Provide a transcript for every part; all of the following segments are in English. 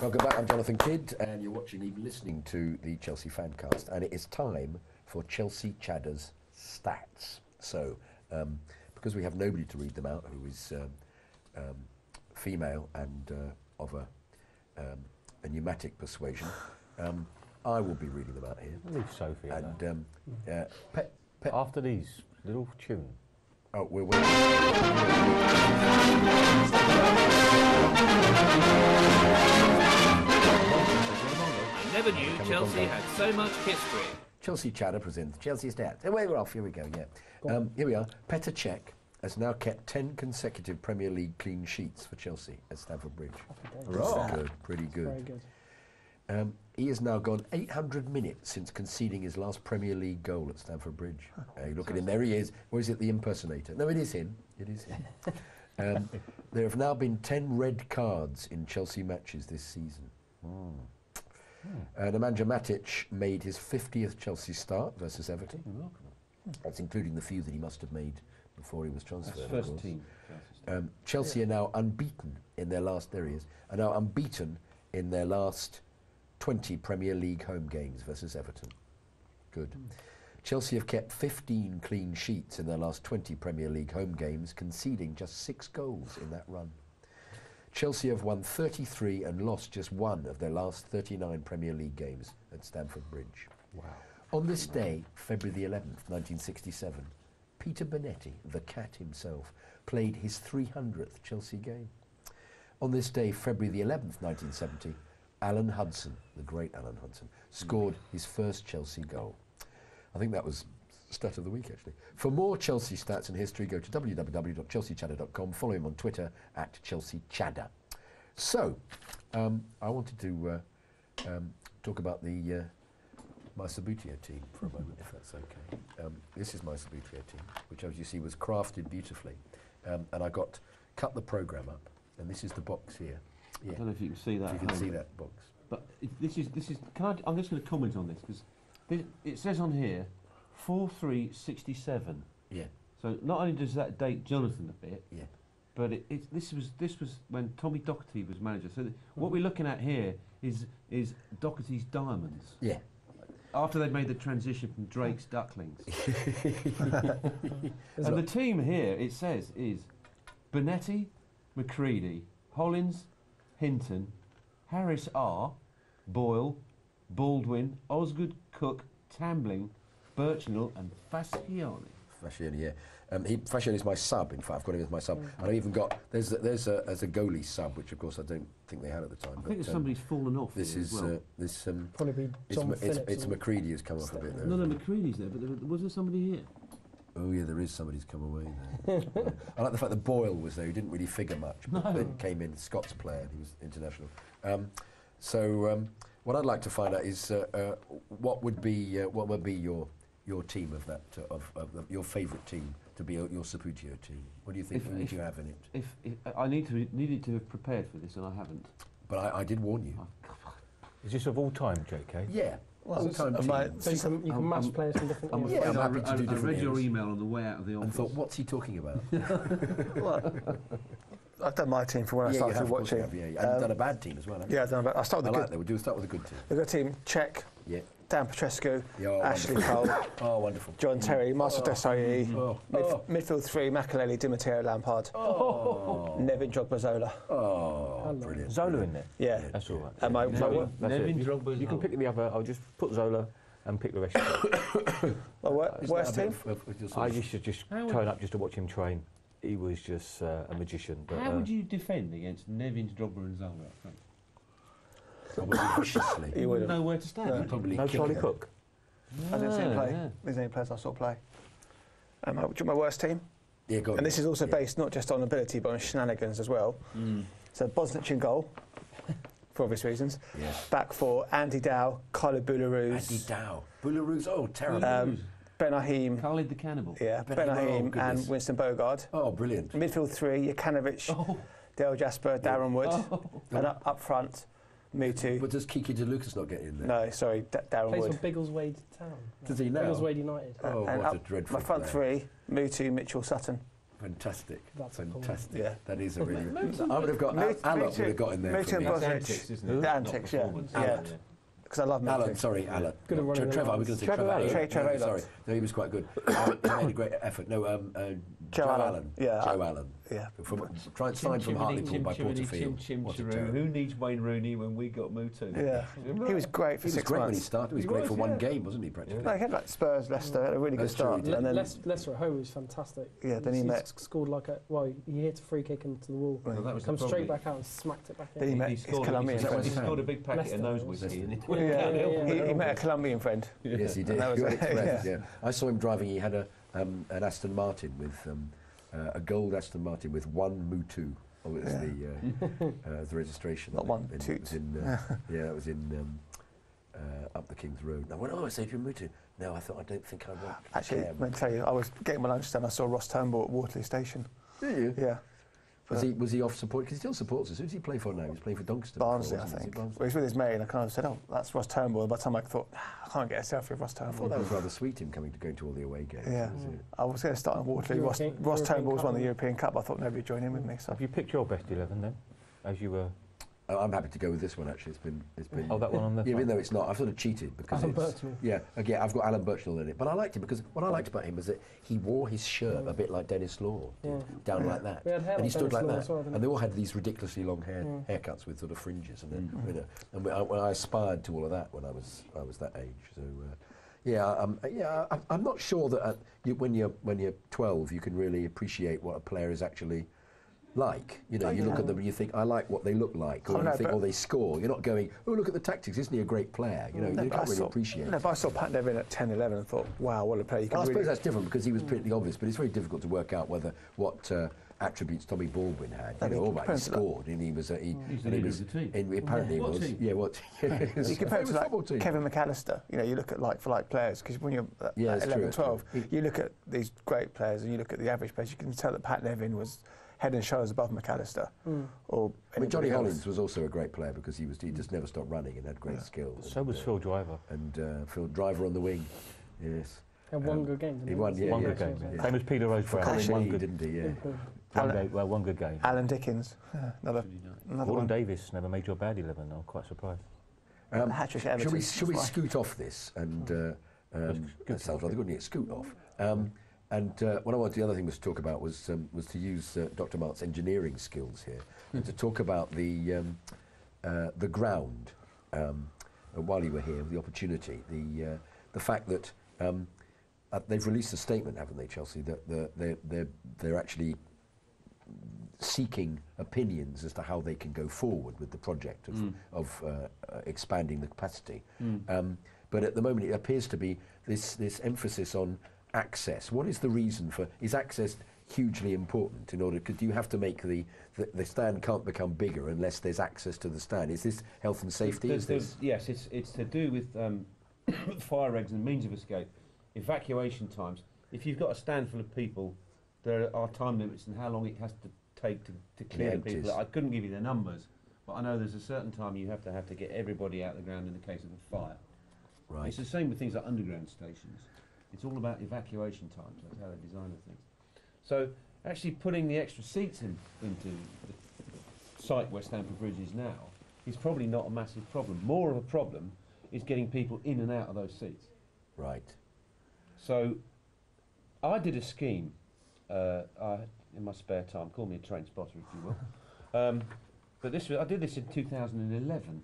Welcome back, I'm Jonathan Kydd, and you're watching, even listening to the Chelsea FanCast, and it is time for Chelsea Chadder's stats. So, because we have nobody to read them out who is female and of a pneumatic persuasion, I will be reading them out here. Leave Sophie. And after these little tune. Oh, we're waiting. I never knew Chelsea had so much history. Chelsea Chadder presents Chelsea stats. Away we're off. Here we go. Yeah. Here we are. Pt.6 has now kept 10 consecutive Premier League clean sheets for Chelsea at Stamford Bridge. Good, pretty good. Very good. He has now gone 800 minutes since conceding his last Premier League goal at Stamford Bridge. You look at him, there he is. Or is it the impersonator? No, it is him. It is him. There have now been 10 red cards in Chelsea matches this season. Nemanja Matic made his 50th Chelsea start versus Everton. That's including the few that he must have made before he was transferred. That's first team. Chelsea are now unbeaten in their last, there he is, are now unbeaten in their last 20 Premier League home games versus Everton. Good. Chelsea have kept 15 clean sheets in their last 20 Premier League home games, conceding just 6 goals in that run. Chelsea have won 33 and lost just 1 of their last 39 Premier League games at Stamford Bridge. Wow. On this day, February the 11th, 1967, Peter Bonetti, the cat himself, played his 300th Chelsea game. On this day, February the 11th, 1970, Alan Hudson, the great Alan Hudson, scored his first Chelsea goal. I think that was stat of the week, actually. For more Chelsea stats and history, go to www.chelseachadder.com. Follow him on Twitter at @ChelseaChadder. So, I wanted to talk about the my Sabutio team for a moment, if that's okay. This is my Sabutio team, which, as you see, was crafted beautifully. And I cut the programme up, and this is the box here. Yeah. I don't know if you can see that. If you can see that box. But this is. I'm just going to comment on this because it says on here 4/3/67. Yeah. So not only does that date Jonathan a bit, yeah, but this was when Tommy Docherty was manager. So what we're looking at here is Docherty's diamonds. Yeah. After they'd made the transition from Drake's ducklings. And the team here, it says, is Bonetti, McCready, Hollins, Hinton, Harris R, Boyle, Baldwin, Osgood, Cook, Tambling, Birchnell and Fasciani. Fasciani, yeah. Fasciani is my sub, in fact. I've got him as my sub. And I've even got, there's a goalie sub, which of course I don't think they had at the time. I think somebody's fallen off. This is, probably be John Phillips. It's McCready who's come off a bit there. No, McCready's there, but was there somebody here? Oh yeah, there is somebody's come away there. I like the fact that Boyle was there, who didn't really figure much, but then came in, Scots player, he was international. What I'd like to find out is what would be your team of that your favourite team to be your Sabutio team. What do you think? Who would you have in it? If I needed to have prepared for this, and I haven't. But I did warn you. Is this of all time, JK? Yeah. Well, so you can match players from different I'm years. I'm happy to do different I read your eras. email on the way out of the office. And thought, what's he talking about? Well, I've done my team for when I started watching. And you've done a bad team as well, haven't you? Yeah, I've done a bad. I started with a good. We'll start with a good team. A good team. Czech. Yeah. Dan Petrescu, Yeah, Ashley wonderful. Cole, Oh, wonderful. John Terry, Marcel Desailly, midfield 3, Makelele, Di Matteo, Lampard, Nevin Drogba, Zola. Oh, brilliant. Zola in there? Yeah. That's all right. And my Nevin Drogba. You can pick the other. I'll just put Zola and pick the rest. worst team? I used to just turn up just to watch him train. He was just a magician. But, how would you defend against Nevin Drogba and Zola up front? Probably viciously. You You wouldn't wouldn't. know where to stand. Probably no kick Charlie him. Cook. I didn't see him play. Yeah. These are the only players I saw play. My worst team, Yeah, go on. and this is also based not just on ability but on shenanigans as well. So Bosnich in goal, for obvious reasons. Yeah. Back four, Andy Dow, Kylo Boularus, Andy Dow. Boularus, oh, terrible. Benahim, Khalid the Cannibal. yeah, Benahim goodness. and Winston Bogard. Oh, brilliant. Midfield 3, Jokanovic, Dale Jasper, Darren Wood. And up front, Mutu. But does Kiki DeLucas not get in there? No, sorry, Darren Plays Wood. for Biggleswade Town. Does he now? Biggleswade United. Oh, And what a dreadful my front player. three, Mutu, Mitchell, Sutton. Fantastic. That's fantastic. Yeah. That is a really... I would have got... Alan would have got in there for me. That's antics, isn't it? The antics, yeah. Alan. Because I love Mutu. Alan, sorry, Alan. Good at running Trevor, I was going to say Trevor Allen. Trevor Sorry. No, he was quite good. He made a great effort. No, Joe Allen. Yeah. Joe Allen. Yeah. Signed from Hartlepool by Porterfield. Who needs Wayne Rooney when we got Mutu? Yeah. He was great for 6 months. He was great when he started. He was great for one game, wasn't he, practically? No, he had like Spurs, Leicester, had a really good start. And then Leicester at home was fantastic. Yeah, then he scored like a... Well, he hit a free kick into the wall. Come straight back out and smacked it back in. Then he met his Colombian friend. He scored a big packet of nose whiskey. He met a Colombian friend. Yes, he did. Yeah. I saw him driving. He had an Aston Martin with a gold Aston Martin with one Mutu. Oh, it was the registration. Not one toot. That was in up the King's Road. And I went, it's Adrian Mutu. No, I thought, I don't think I want. Actually, I'm going to tell you, I was getting my lunch done. I saw Ross Turnbull at Waterloo Station. Did you? Yeah. Was he off support? Because he still supports us. Who does he play for now? He's playing for Doncaster. Barnsley, I think. Well, he's with his mate, and I kind of said, that's Ross Turnbull. By the time I thought, I can't get a selfie of Ross Turnbull. I thought that was rather sweet, him going to all the away games. Yeah. I was going to start in Waterloo. Ross Turnbull was won the European Cup. I thought nobody would join in with me. So. Have you picked your best 11 then, as you were? I'm happy to go with this one, actually. It's been. Oh, that one on the. Yeah, even though it's not, I've sort of cheated because again, I've got Alan Birchnell in it, but I liked him because what I liked about him was that he wore his shirt a bit like Dennis Law, down like that, and he stood like that, and they all had these ridiculously long haircuts with sort of fringes, and when I aspired to all of that when I was that age. So I'm not sure that when you're 12 you can really appreciate what a player is actually. You look at them and you think, I like what they look like, or you think, they score. You're not going, look at the tactics, isn't he a great player? You can't really appreciate it. No, but I saw Pat Nevin at 10, 11 and thought, wow, what a player. I suppose that's different because he was pretty obvious, but it's very difficult to work out what attributes Tommy Baldwin had. He scored, and he was the leader of the team. Apparently he was. Yeah, what? You compare it to Kevin McAllister. You look at like-for-like players, because when you're at 11, 12, you look at these great players and you look at the average players, you can tell that Pat Nevin was head and shoulders above McAllister. Johnny Hollins was also a great player because he just never stopped running and had great skills. So was Phil Driver. And Phil Driver on the wing, yes. And one good game. He won, one good game. Yeah. Same as Peter Rose Brown. Didn't he? Yeah. One good game. Alan Dickens, another Gordon one. Davis never made your bad 11. I'm quite surprised. Shall we scoot off this and that sounds rather good, doesn't it? Scoot off. And what I wanted, the other thing was to talk about was to use Dr Mart's engineering skills here and to talk about the ground while you were here, the opportunity, the fact that they've released a statement, haven't they, Chelsea, that they're actually seeking opinions as to how they can go forward with the project of expanding the capacity. But at the moment, it appears to be this emphasis on access. What is the reason for? Is access hugely important in order? Because you have to make the stand can't become bigger unless there's access to the stand. Is this health and safety? Yes, it's to do with fire eggs and means of escape, evacuation times. If you've got a stand full of people, there are time limits and how long it has to take to clear the people. I couldn't give you the numbers, but I know there's a certain time you have to get everybody out of the ground in the case of a fire. Right. It's the same with things like underground stations. It's all about evacuation times. That's how they design the things. So actually putting the extra seats into the site where Stamford Bridge is now is probably not a massive problem. More of a problem is getting people in and out of those seats. Right. So I did a scheme in my spare time. Call me a train spotter if you will. But I did this in 2011.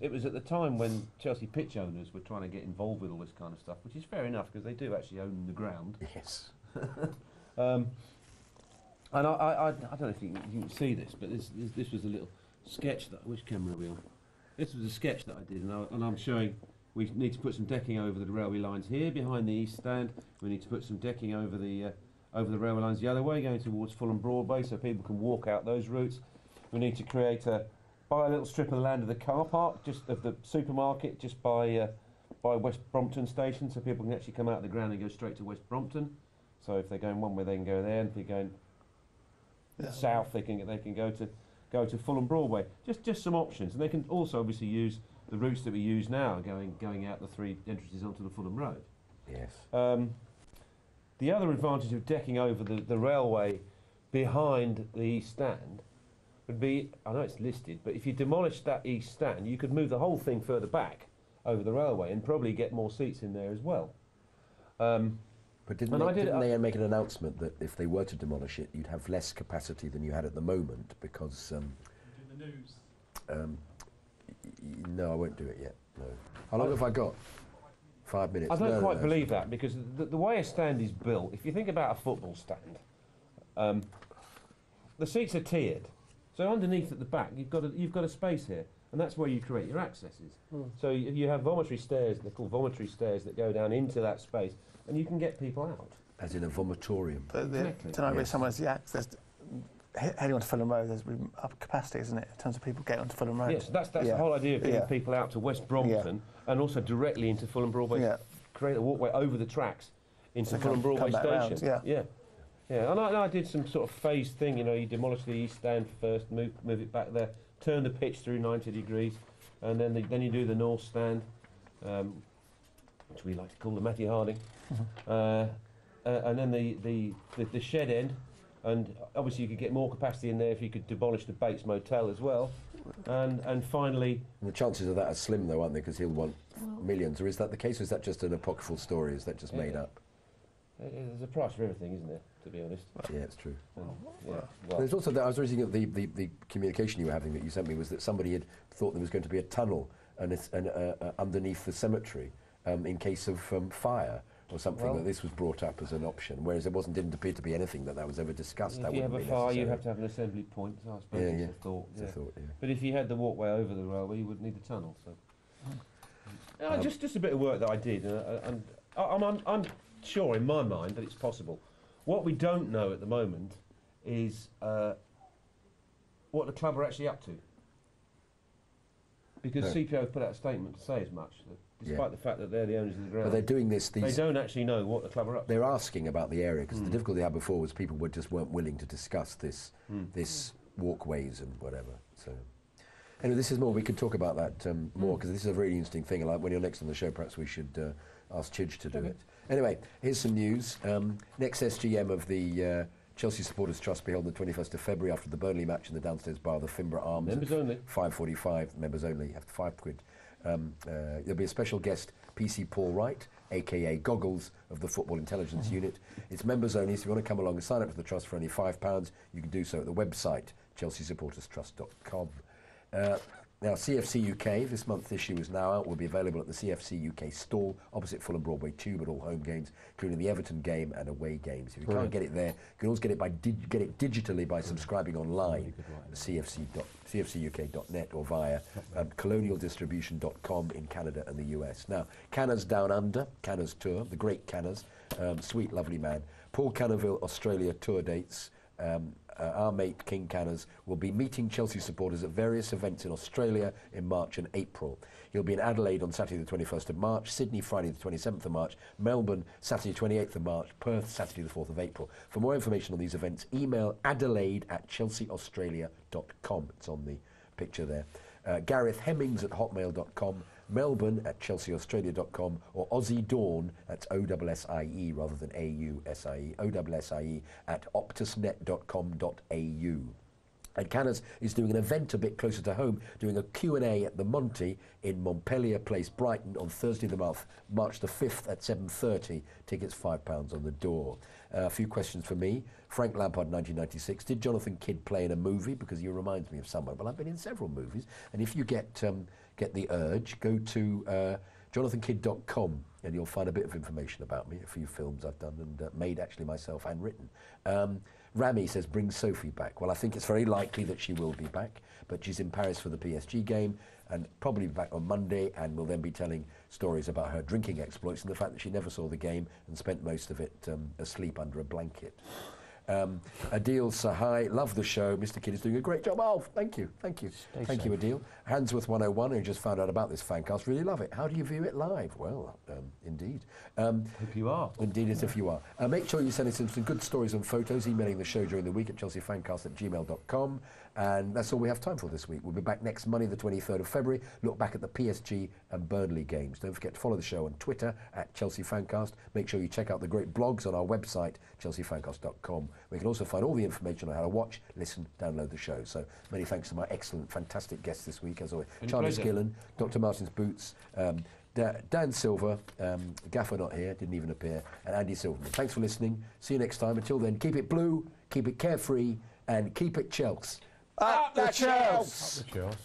It was at the time when Chelsea pitch owners were trying to get involved with all this kind of stuff, which is fair enough because they do actually own the ground. Yes. And I don't know if you can see this, but this was a little sketch which camera are we on? This was a sketch that I did, and I'm showing we need to put some decking over the railway lines here behind the east stand. We need to put some decking over the railway lines the other way, going towards Fulham Broadway, so people can walk out those routes. We need to buy a little strip of land of the car park, just of the supermarket, just by West Brompton station, so people can actually come out of the ground and go straight to West Brompton. So if they're going one way, they can go there, and if they're going south, they can go to go to Fulham Broadway. Just some options, and they can also obviously use the routes that we use now, going out the 3 entrances onto the Fulham Road. Yes. The other advantage of decking over the railway behind the East Stand would be, I know it's listed, but if you demolish that East Stand, you could move the whole thing further back over the railway and probably get more seats in there as well. But didn't they make an announcement that if they were to demolish it, you'd have less capacity than you had at the moment because... the news. No, I won't do it yet. No. How long have I got? 5 minutes. I don't quite believe that, because the way a stand is built, if you think about a football stand, the seats are tiered. So underneath at the back, you've got a space here, and that's where you create your accesses. So you have vomitory stairs, they're called vomitory stairs, that go down into that space, and you can get people out. As in a vomitorium. But exactly. Tonight, where someone's the access. Heading onto Fulham Road, there's up capacity, isn't it, in terms of people getting onto Fulham Road? Yes, that's the whole idea of getting people out to West Brompton and also directly into Fulham Broadway. Create a walkway over the tracks into Fulham Broadway station. Round, And I did some sort of phased thing. You know, you demolish the East Stand first, move it back there, turn the pitch through 90 degrees, and then you do the North Stand, which we like to call the Matty Harding, and then the shed end. And obviously you could get more capacity in there if you could demolish the Bates Motel as well. And finally... And the chances of that are slim though, aren't they? Because he'll want millions. Or is that the case, or is that just an apocryphal story? Is that just made up? There's a price for everything, isn't there, to be honest? Yeah, it's true. Well, there's also that, I was reading the communication you were having that you sent me was that somebody had thought there was going to be a tunnel underneath the cemetery in case of fire. Or something that this was brought up as an option, whereas didn't appear to be anything that was ever discussed. If you have a fire, you have to have an assembly point. So I suppose it's a thought. It's a thought. But if you had the walkway over the railway, you wouldn't need the tunnel. So just a bit of work that I did, and I'm sure in my mind that it's possible. What we don't know at the moment is what the club are actually up to, because CPO put out a statement to say as much. Despite the fact that they're the owners of the ground. But they're doing this... They don't actually know what the club are up to. They're asking about the area, because the difficulty they had before was people weren't willing to discuss this walkways and whatever. So, anyway, this is more... We could talk about that more, because this is a really interesting thing. Like when you're next on the show, perhaps we should ask Kydd to do it. Anyway, here's some news. Next SGM of the Chelsea Supporters Trust be held on the 21st of February after the Burnley match in the downstairs bar of the Fimbra Arms. Members only. 5:45. Members only. You have £5. There'll be a special guest, PC Paul Wright, a.k.a. Goggles of the Football Intelligence Unit. It's members only, so if you want to come along and sign up for the Trust for only £5, you can do so at the website, chelseasupporterstrust.com. Now, CFC UK, this month's issue is now out, will be available at the CFC UK stall opposite Fulham Broadway Tube at all home games, including the Everton game and away games. If you can't get it there, you can always get it digitally by subscribing online at cfcuk.net or via colonialdistribution.com in Canada and the US. Now, Canners Down Under, Canners Tour, the great Canners, sweet, lovely man. Paul Canoville, Australia tour dates. Our mate King Canners will be meeting Chelsea supporters at various events in Australia in March and April. He'll be in Adelaide on Saturday the 21st of March, Sydney Friday the 27th of March, Melbourne Saturday 28th of March, Perth Saturday the 4th of April. For more information on these events, email adelaide@chelseaaustralia.com. It's on the picture there. Gareth Hemmings at hotmail.com, Melbourne at chelseaaustralia.com, or Aussie Dawn, that's O-S-S-I-E rather than A-U-S-I-E, O-S-S-I-E at optusnet.com.au. And Canners is doing an event a bit closer to home, doing a Q&A at the Monty in Montpellier Place, Brighton, on Thursday the March the 5th at 7:30. Tickets £5 on the door. A few questions for me. Frank Lampard, 1996. Did Jonathan Kydd play in a movie? Because he reminds me of someone. Well, I've been in several movies. And if you get the urge, go to jonathankydd.com and you'll find a bit of information about me, a few films I've done and made actually myself and written. Rami says, bring Sophie back. Well, I think it's very likely that she will be back, but she's in Paris for the PSG game and probably back on Monday, and will then be telling stories about her drinking exploits and the fact that she never saw the game and spent most of it asleep under a blanket. Adil Sahai, love the show. Mr. Kydd is doing a great job. Oh, thank you. Thank you, Adil. Handsworth101, who just found out about this Fancast, really love it. How do you view it live? Well, indeed. If you are. Indeed, as if you are. Make sure you send us some good stories and photos, emailing the show during the week at chelseafancast@gmail.com. And that's all we have time for this week. We'll be back next Monday, the 23rd of February. Look back at the PSG and Burnley games. Don't forget to follow the show on Twitter at Chelsea Fancast. Make sure you check out the great blogs on our website, chelseafancast.com. We can also find all the information on how to watch, listen, download the show. So many thanks to my excellent, fantastic guests this week, as always. Charlie Skillen, Dr Martin's Boots, Dan Silver, Gaffer not here, didn't even appear, and Andy Silverman. Thanks for listening. See you next time. Until then, keep it blue, keep it carefree, and keep it Chelsea. Up the Chelsea! Up the Chelsea.